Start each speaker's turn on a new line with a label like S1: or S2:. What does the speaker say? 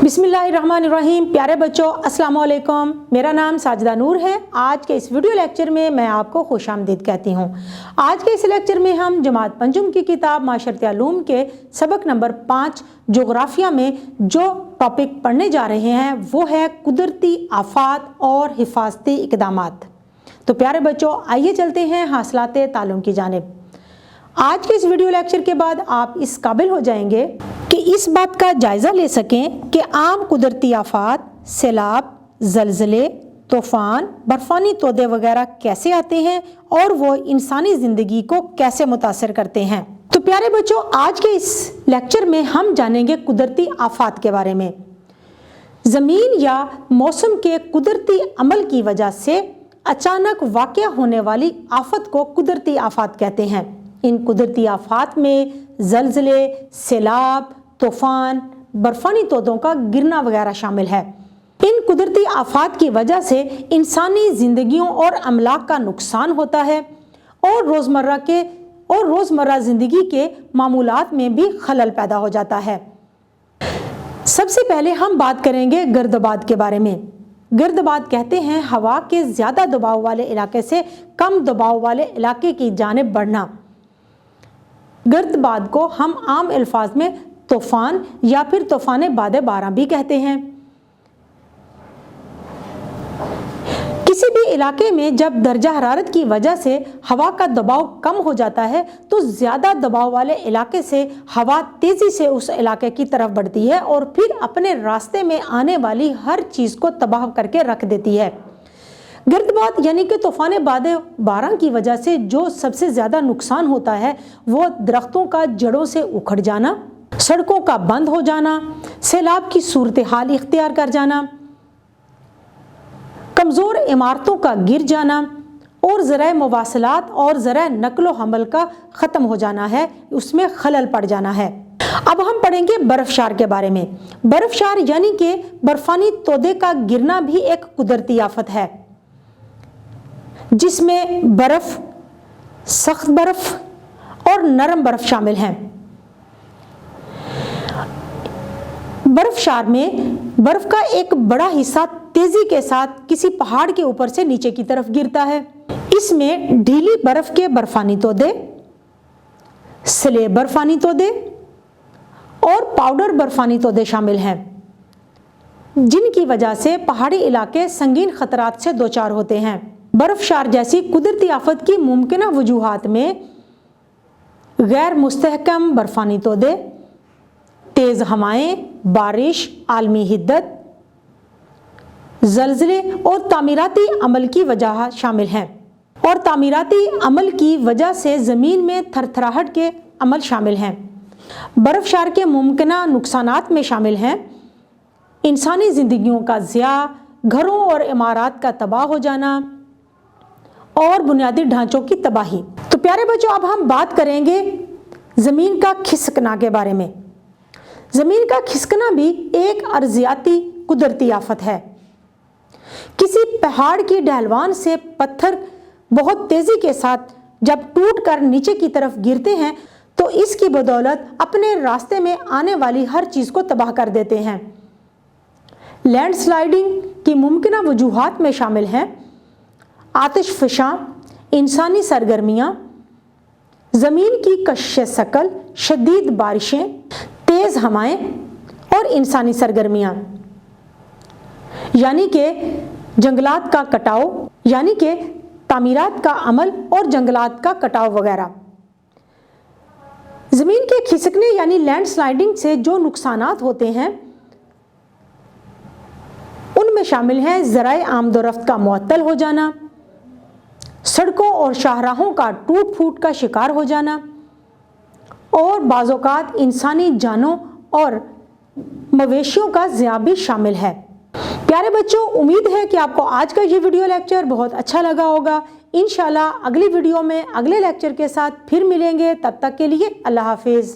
S1: बिस्मिल्लाहिर्रहमानिर्रहीम। प्यारे बच्चों, अस्सलाम वालेकुम। मेरा नाम साजिदा नूर है। आज के इस वीडियो लेक्चर में मैं आपको खुशामदीद कहती हूँ। आज के इस लेक्चर में हम जमात पंचम की किताब माशरती उलूम के सबक नंबर 5 जोग्राफिया में जो टॉपिक पढ़ने जा रहे हैं वो है कुदरती आफात और हिफाजती इक़दामात। तो प्यारे बच्चों, आइए चलते हैं हासिलाते ताल्लुम की जानिब। आज के इस वीडियो लेक्चर के बाद आप इस काबिल हो जाएंगे कि इस बात का जायज़ा ले सकें कि आम कुदरती आफात, सैलाब, ज़लज़ले, तूफ़ान, बर्फ़ानी तोदे वगैरह कैसे आते हैं और वो इंसानी ज़िंदगी को कैसे मुतासर करते हैं। तो प्यारे बच्चों, आज के इस लेक्चर में हम जानेंगे कुदरती आफात के बारे में। ज़मीन या मौसम के कुदरती अमल की वजह से अचानक वाक़या होने वाली आफत को कुदरती आफात कहते हैं। इन कुदरती आफात में ज़लज़ले, सैलाब, तूफ़ान, बर्फ़ानी तोदों का गिरना वगैरह शामिल है। इन कुदरती आफात की वजह से इंसानी ज़िंदगियों और अमलाक का नुकसान होता है और रोज़मर्रा ज़िंदगी के मामूलात में भी खलल पैदा हो जाता है। सबसे पहले हम बात करेंगे गर्दबाद के बारे में। गर्दबाद कहते हैं हवा के ज़्यादा दबाव वाले इलाके से कम दबाव वाले इलाके की जानिब बढ़ना। गर्दबाद को हम आम अल्फाज में तूफ़ान या फिर तूफ़ान बादे बारह भी कहते हैं। किसी भी इलाके में जब दर्जा हरारत की वजह से हवा का दबाव कम हो जाता है तो ज़्यादा दबाव वाले इलाके से हवा तेज़ी से उस इलाके की तरफ बढ़ती है और फिर अपने रास्ते में आने वाली हर चीज़ को तबाह करके रख देती है। गर्दबाद यानी कि तूफ़ान बादे बारह की वजह से जो सबसे ज़्यादा नुकसान होता है वो दरख्तों का जड़ों से उखड़ जाना, सड़कों का बंद हो जाना, सैलाब की सूरत हाल इख्तियार कर जाना, कमज़ोर इमारतों का गिर जाना और ज़राए मवासलात और ज़राए नकलो हमल का ख़त्म हो जाना है, उसमें खलल पड़ जाना है। अब हम पढ़ेंगे बर्फ़शार के बारे में। बर्फ़शार यानी कि बर्फ़ानी तोदे का गिरना भी एक कुदरती आफत है जिसमें बर्फ़, सख्त बर्फ़ और नरम बर्फ़ शामिल हैं। बर्फ़शार में बर्फ़ का एक बड़ा हिस्सा तेज़ी के साथ किसी पहाड़ के ऊपर से नीचे की तरफ गिरता है। इसमें ढीली बर्फ़ के बर्फ़ानी तोदे, स्लेब बर्फ़ानी तोदे और पाउडर बर्फ़ानी तोदे शामिल हैं, जिनकी वजह से पहाड़ी इलाके संगीन ख़तरात से दो चार होते हैं। बर्फ़शार जैसी कुदरती आफत की मुमकिना वजूहात में गैर मुस्तहकम बर्फ़ानी तोदे, तेज़ हवाएं, बारिश, आलमी हिद्दत, ज़लज़ले और तामीराती अमल की वजह शामिल हैं। और तामीराती अमल की वजह से ज़मीन में थरथराहट के अमल शामिल हैं। बर्फ़शार के मुमकिना नुकसानात में शामिल हैं इंसानी ज़िंदगियों का ज़िया, घरों और इमारात का तबाह हो जाना और बुनियादी ढांचों की तबाही। तो प्यारे बच्चों, अब हम बात करेंगे ज़मीन का खिसकना के बारे में। ज़मीन का खिसकना भी एक अर्ज़ियाती कुदरती आफत है। किसी पहाड़ की ढलवान से पत्थर बहुत तेज़ी के साथ जब टूट कर नीचे की तरफ गिरते हैं तो इसकी बदौलत अपने रास्ते में आने वाली हर चीज़ को तबाह कर देते हैं। लैंडस्लाइडिंग की मुमकिना वजूहात में शामिल हैं आतिश फ़शां इंसानी सरगर्मियाँ, ज़मीन की कशिश शकल, शदीद बारिशें, तेज़ हवाएं और इंसानी सरगर्मियाँ यानी कि जंगलात का कटाव, यानी कि तामीरात का अमल और जंगलात का कटाव वगैरह। ज़मीन के खिसकने यानी लैंडस्लाइडिंग से जो नुकसानात होते हैं उनमें शामिल हैं ज़राए आमदोरफ्त का मुअत्तल हो जाना, सड़कों और शाहराहों का टूट फूट का शिकार हो जाना और बाज़ौक़ात इंसानी जानों और मवेशियों का ज़िया भी शामिल है। प्यारे बच्चों, उम्मीद है कि आपको आज का ये वीडियो लेक्चर बहुत अच्छा लगा होगा। इंशाल्लाह अगली वीडियो में अगले लेक्चर के साथ फिर मिलेंगे। तब तक के लिए अल्लाह हाफिज़।